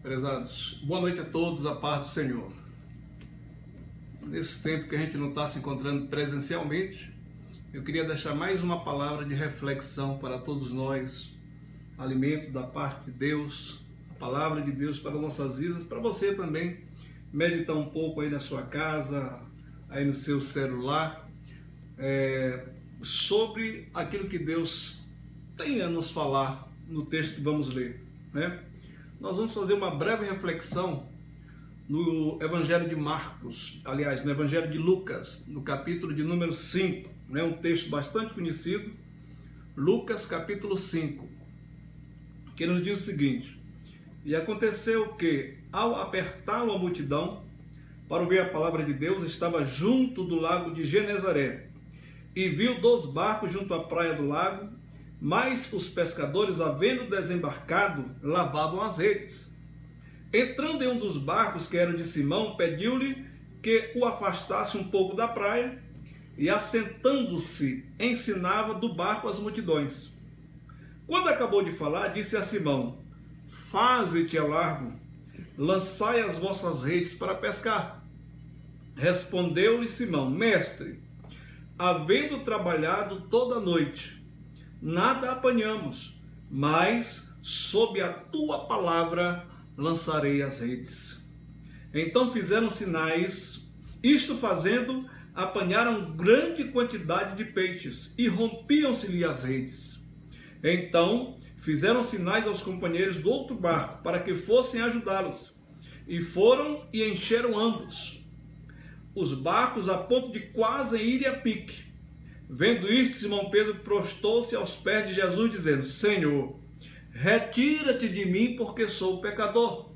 Prezados, boa noite a todos, a paz do Senhor. Nesse tempo que a gente não está se encontrando presencialmente, eu queria deixar mais uma palavra de reflexão para todos nós, alimento da parte de Deus, a palavra de Deus para nossas vidas, para você também meditar um pouco aí na sua casa, aí no seu celular, sobre aquilo que Deus tem a nos falar no texto que vamos ler, né? Nós vamos fazer uma breve reflexão no Evangelho de Marcos, aliás, no Evangelho de Lucas, no capítulo de número 5, né? Um texto bastante conhecido, Lucas capítulo 5, que nos diz o seguinte: e aconteceu que, ao apertá-lo a multidão, para ouvir a palavra de Deus, estava junto do lago de Genezaré, e viu 2 barcos junto à praia do lago, mas os pescadores, havendo desembarcado, lavavam as redes. Entrando em um dos barcos, que era de Simão, pediu-lhe que o afastasse um pouco da praia, e assentando-se, ensinava do barco as multidões. Quando acabou de falar, disse a Simão: faze-te ao largo, lançai as vossas redes para pescar. Respondeu-lhe Simão: mestre, havendo trabalhado toda a noite, nada apanhamos, mas sob a tua palavra lançarei as redes. Então fizeram sinais, isto fazendo, apanharam grande quantidade de peixes, e rompiam-se-lhe as redes. Então fizeram sinais aos companheiros do outro barco, para que fossem ajudá-los, e foram e encheram ambos os barcos, a ponto de quase irem a pique. Vendo isto, Simão Pedro prostou-se aos pés de Jesus, dizendo: Senhor, retira-te de mim, porque sou pecador.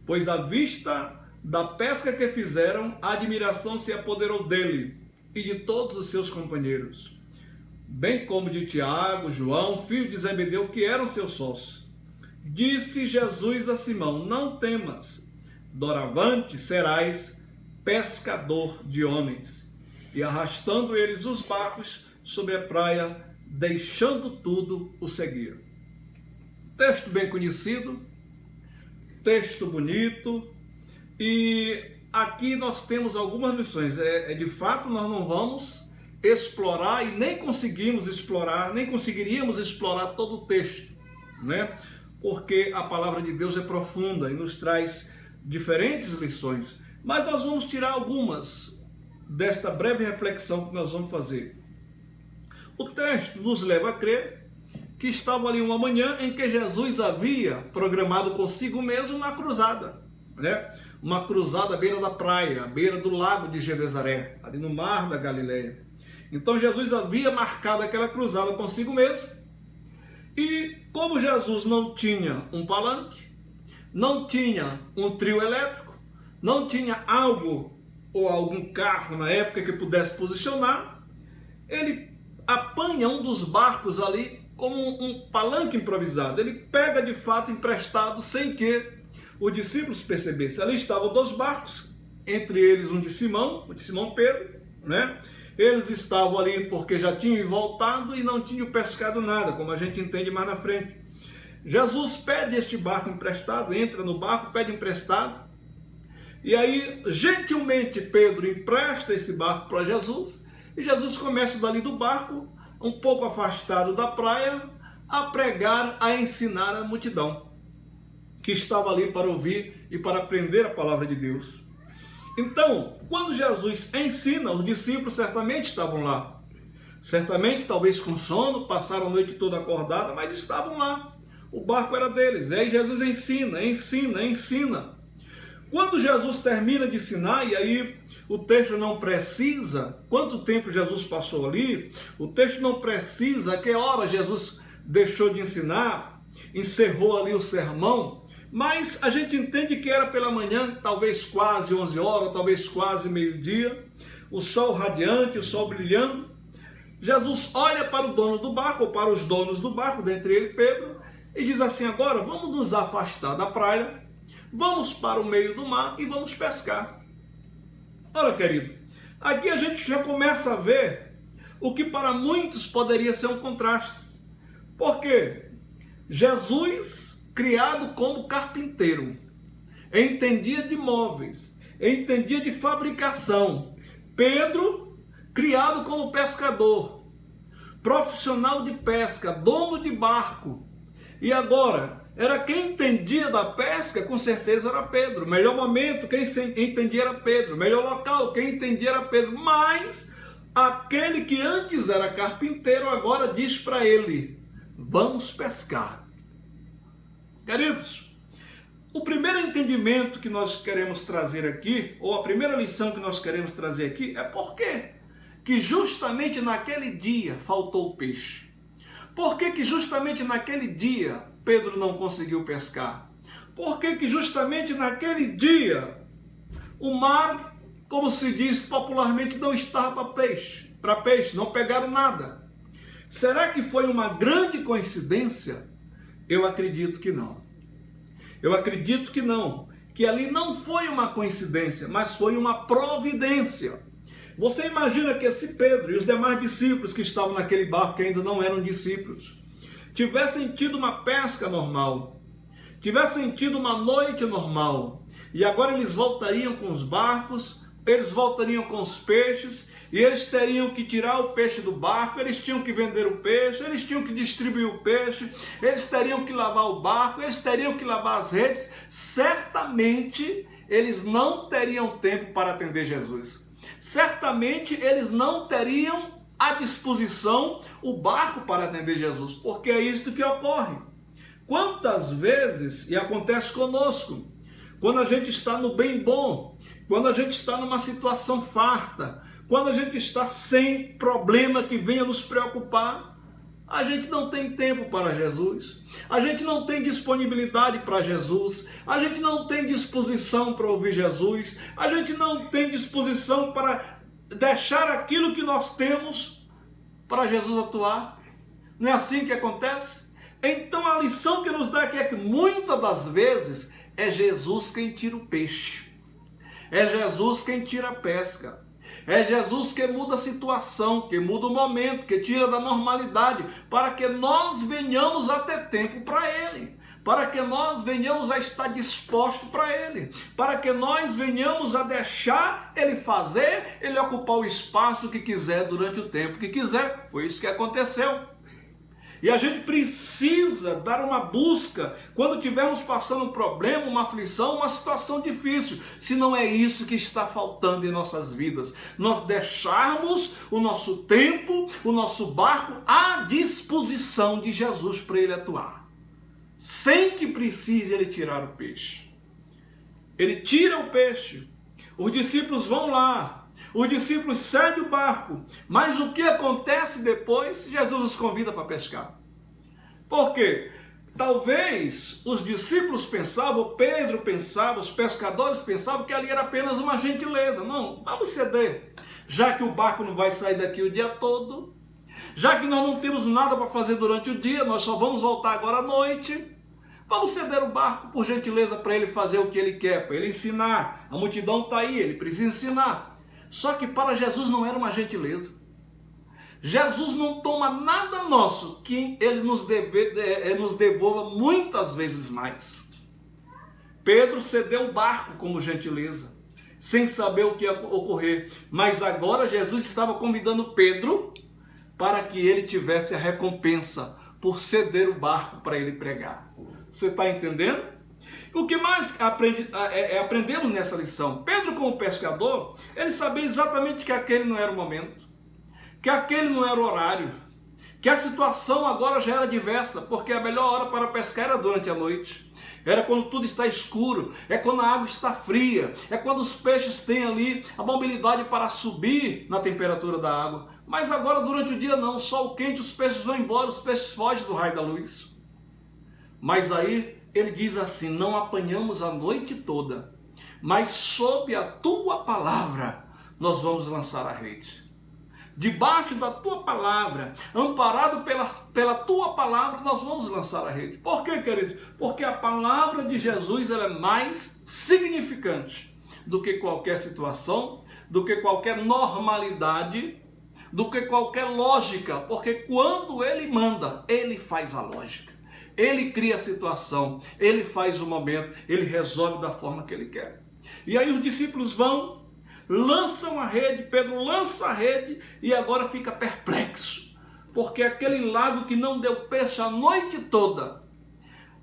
Pois à vista da pesca que fizeram, a admiração se apoderou dele e de todos os seus companheiros, bem como de Tiago, João, filho de Zebedeu, que eram seus sócios. Disse Jesus a Simão: não temas, doravante serás pescador de homens. E arrastando eles os barcos sobre a praia, deixando tudo, o seguiram. Texto bem conhecido, texto bonito, e aqui nós temos algumas lições. De fato, nós não vamos explorar e nem conseguiríamos explorar todo o texto, né? Porque a palavra de Deus é profunda e nos traz diferentes lições. Mas nós vamos tirar algumas desta breve reflexão que nós vamos fazer. O texto nos leva a crer que estava ali uma manhã em que Jesus havia programado consigo mesmo uma cruzada, né? Uma cruzada à beira da praia, à beira do lago de Genezaré, ali no mar da Galileia. Então Jesus havia marcado aquela cruzada consigo mesmo, e como Jesus não tinha um palanque, não tinha um trio elétrico, não tinha algo ou algum carro na época que pudesse posicionar, ele apanha um dos barcos ali como um palanque improvisado. Ele pega de fato emprestado sem que os discípulos percebessem. Ali estavam 2 barcos, entre eles um de Simão, o de Simão Pedro, né? Eles estavam ali porque já tinham voltado e não tinham pescado nada, como a gente entende mais na frente. Jesus pede este barco emprestado, entra no barco, pede emprestado. E aí, gentilmente, Pedro empresta esse barco para Jesus, e Jesus começa dali do barco, um pouco afastado da praia, a pregar, a ensinar a multidão, que estava ali para ouvir e para aprender a palavra de Deus. Então, quando Jesus ensina, os discípulos certamente estavam lá. Certamente, talvez com sono, passaram a noite toda acordada, mas estavam lá. O barco era deles. E aí Jesus ensina. Quando Jesus termina de ensinar, e aí o texto não precisa quanto tempo Jesus passou ali, o texto não precisa que hora Jesus deixou de ensinar, encerrou ali o sermão, mas a gente entende que era pela manhã, talvez quase 11 horas, talvez quase meio-dia, o sol radiante, o sol brilhando. Jesus olha para o dono do barco, ou para os donos do barco, dentre ele Pedro, e diz assim: agora vamos nos afastar da praia, vamos para o meio do mar e vamos pescar. Olha, querido, aqui a gente já começa a ver o que para muitos poderia ser um contraste. Porque Jesus, criado como carpinteiro, entendia de móveis, entendia de fabricação. Pedro, criado como pescador, profissional de pesca, dono de barco. E agora, era quem entendia da pesca, com certeza era Pedro. Melhor momento, quem entendia era Pedro. Melhor local, quem entendia era Pedro. Mas aquele que antes era carpinteiro, agora diz para ele: vamos pescar. Queridos, o primeiro entendimento que nós queremos trazer aqui, ou a primeira lição que nós queremos trazer aqui, é por quê que justamente naquele dia faltou o peixe. Por que justamente naquele dia Pedro não conseguiu pescar? Por que justamente naquele dia o mar, como se diz popularmente, não estava para peixe, não pegaram nada? Será que foi uma grande coincidência? Eu acredito que não. Eu acredito que não. Que ali não foi uma coincidência, mas foi uma providência. Você imagina que esse Pedro e os demais discípulos que estavam naquele barco, que ainda não eram discípulos, tivessem tido uma pesca normal, tivessem tido uma noite normal, e agora eles voltariam com os barcos, eles voltariam com os peixes, e eles teriam que tirar o peixe do barco, eles tinham que vender o peixe, eles tinham que distribuir o peixe, eles teriam que lavar o barco, eles teriam que lavar as redes. Certamente eles não teriam tempo para atender Jesus. Certamente eles não teriam à disposição o barco para atender Jesus, porque é isso que ocorre. Quantas vezes, e acontece conosco, quando a gente está no bem bom, quando a gente está numa situação farta, quando a gente está sem problema que venha nos preocupar, a gente não tem tempo para Jesus, a gente não tem disponibilidade para Jesus, a gente não tem disposição para ouvir Jesus, a gente não tem disposição para deixar aquilo que nós temos para Jesus atuar. Não é assim que acontece? Então a lição que nos dá aqui é que muitas das vezes é Jesus quem tira o peixe, é Jesus quem tira a pesca. É Jesus que muda a situação, que muda o momento, que tira da normalidade, para que nós venhamos a ter tempo para Ele, para que nós venhamos a estar disposto para Ele, para que nós venhamos a deixar Ele fazer, Ele ocupar o espaço que quiser durante o tempo que quiser. Foi isso que aconteceu. E a gente precisa dar uma busca quando tivermos passando um problema, uma aflição, uma situação difícil. Se não é isso que está faltando em nossas vidas, nós deixarmos o nosso tempo, o nosso barco à disposição de Jesus para Ele atuar, sem que precise Ele tirar o peixe. Ele tira o peixe, os discípulos vão lá, os discípulos saem do barco, mas o que acontece depois? Jesus os convida para pescar. Por quê? Talvez os discípulos pensavam, Pedro pensava, os pescadores pensavam que ali era apenas uma gentileza. Não, vamos ceder. Já que o barco não vai sair daqui o dia todo, já que nós não temos nada para fazer durante o dia, nós só vamos voltar agora à noite, vamos ceder o barco por gentileza para ele fazer o que ele quer, para ele ensinar. A multidão está aí, ele precisa ensinar. Só que para Jesus não era uma gentileza. Jesus não toma nada nosso que Ele nos devolva muitas vezes mais. Pedro cedeu o barco como gentileza, sem saber o que ia ocorrer. Mas agora Jesus estava convidando Pedro para que ele tivesse a recompensa por ceder o barco para ele pregar. Você está entendendo? O que mais aprendemos nessa lição? Pedro, como pescador, ele sabia exatamente que aquele não era o momento, que aquele não era o horário, que a situação agora já era diversa, porque a melhor hora para pescar era durante a noite, era quando tudo está escuro, é quando a água está fria, é quando os peixes têm ali a mobilidade para subir na temperatura da água. Mas agora durante o dia não, sol quente, os peixes vão embora, os peixes fogem do raio da luz. Mas aí ele diz assim: não apanhamos a noite toda, mas sob a tua palavra nós vamos lançar a rede. Debaixo da tua palavra, amparado pela tua palavra, nós vamos lançar a rede. Por quê, queridos? Porque a palavra de Jesus ela é mais significante do que qualquer situação, do que qualquer normalidade, do que qualquer lógica. Porque quando ele manda, ele faz a lógica. Ele cria a situação, ele faz o momento, ele resolve da forma que ele quer. E aí os discípulos vão, lançam a rede, Pedro lança a rede e agora fica perplexo, porque aquele lago que não deu peixe a noite toda,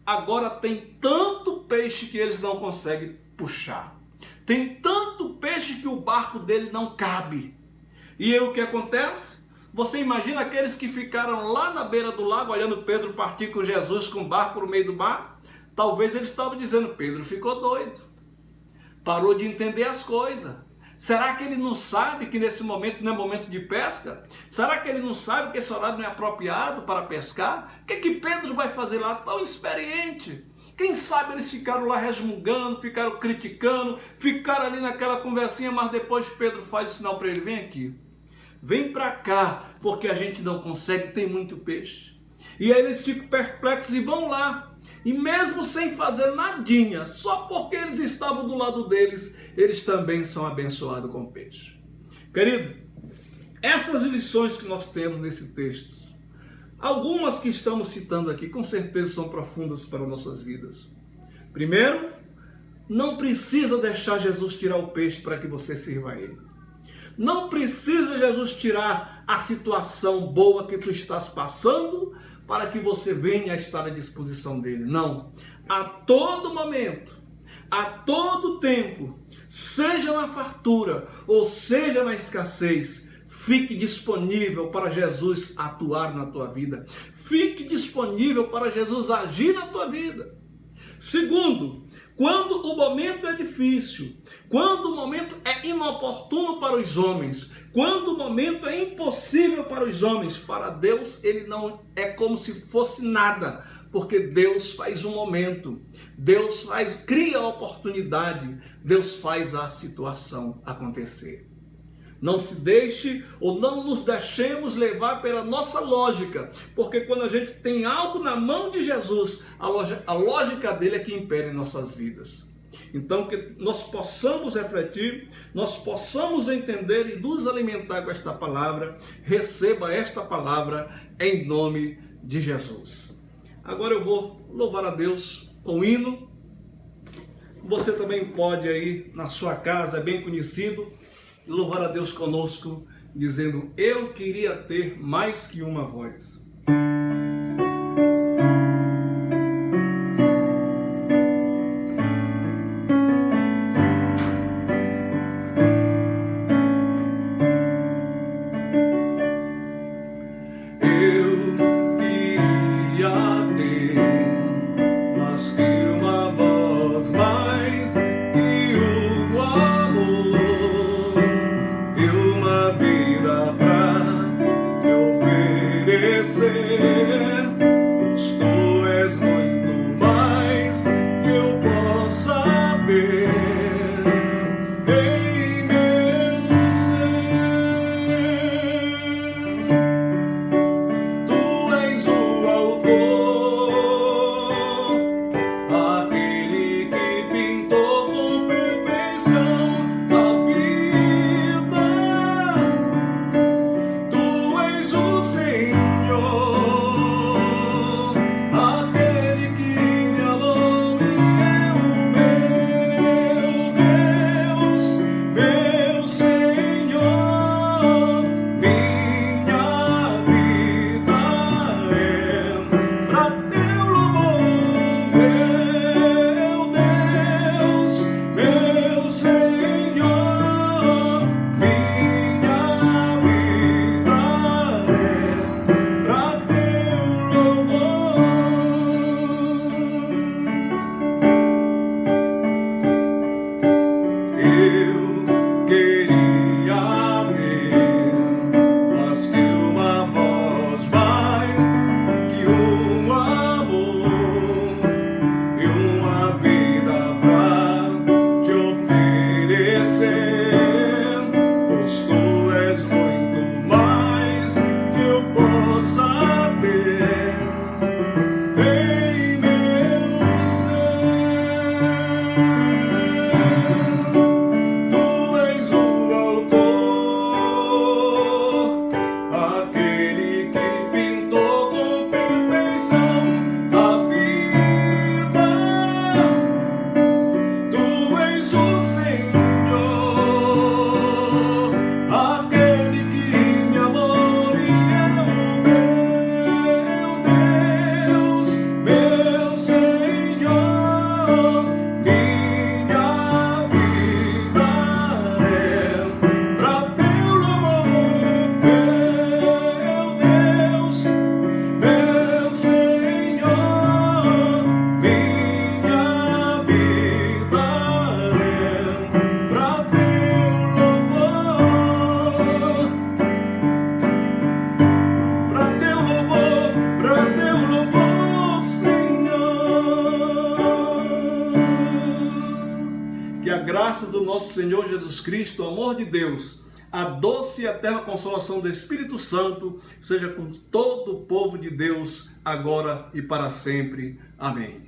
agora tem tanto peixe que eles não conseguem puxar. Tem tanto peixe que o barco dele não cabe. E aí o que acontece? Você imagina aqueles que ficaram lá na beira do lago, olhando Pedro partir com Jesus com o barco no meio do mar? Talvez eles estavam dizendo, Pedro ficou doido, parou de entender as coisas. Será que ele não sabe que nesse momento não é momento de pesca? Será que ele não sabe que esse horário não é apropriado para pescar? O que Pedro vai fazer lá tão experiente? Quem sabe eles ficaram lá resmungando, ficaram criticando, ficaram ali naquela conversinha, mas depois Pedro faz o sinal para ele, vem aqui. Vem para cá, porque a gente não consegue, tem muito peixe. E aí eles ficam perplexos e vão lá. E mesmo sem fazer nadinha, só porque eles estavam do lado deles, eles também são abençoados com peixe. Querido, essas lições que nós temos nesse texto, algumas que estamos citando aqui, com certeza são profundas para nossas vidas. Primeiro, não precisa deixar Jesus tirar o peixe para que você sirva a Ele. Não precisa Jesus tirar a situação boa que tu estás passando para que você venha a estar à disposição dele. Não. A todo momento, a todo tempo, seja na fartura ou seja na escassez, fique disponível para Jesus atuar na tua vida. Fique disponível para Jesus agir na tua vida. Segundo, quando o momento é difícil, quando o momento é inoportuno para os homens, quando o momento é impossível para os homens, para Deus ele não é como se fosse nada, porque Deus faz um momento, Deus cria a oportunidade, Deus faz a situação acontecer. Não se deixe ou não nos deixemos levar pela nossa lógica, porque quando a gente tem algo na mão de Jesus, a lógica dele é que impere em nossas vidas. Então que nós possamos refletir, nós possamos entender e nos alimentar com esta palavra. Receba esta palavra em nome de Jesus. Agora eu vou louvar a Deus com hino. Você também pode aí na sua casa, é bem conhecido, louvar a Deus conosco, dizendo, eu queria ter mais que uma voz. Uma vida pra te oferecer. graça do nosso Senhor Jesus Cristo, o amor de Deus, a doce e eterna consolação do Espírito Santo seja com todo o povo de Deus, agora e para sempre. Amém.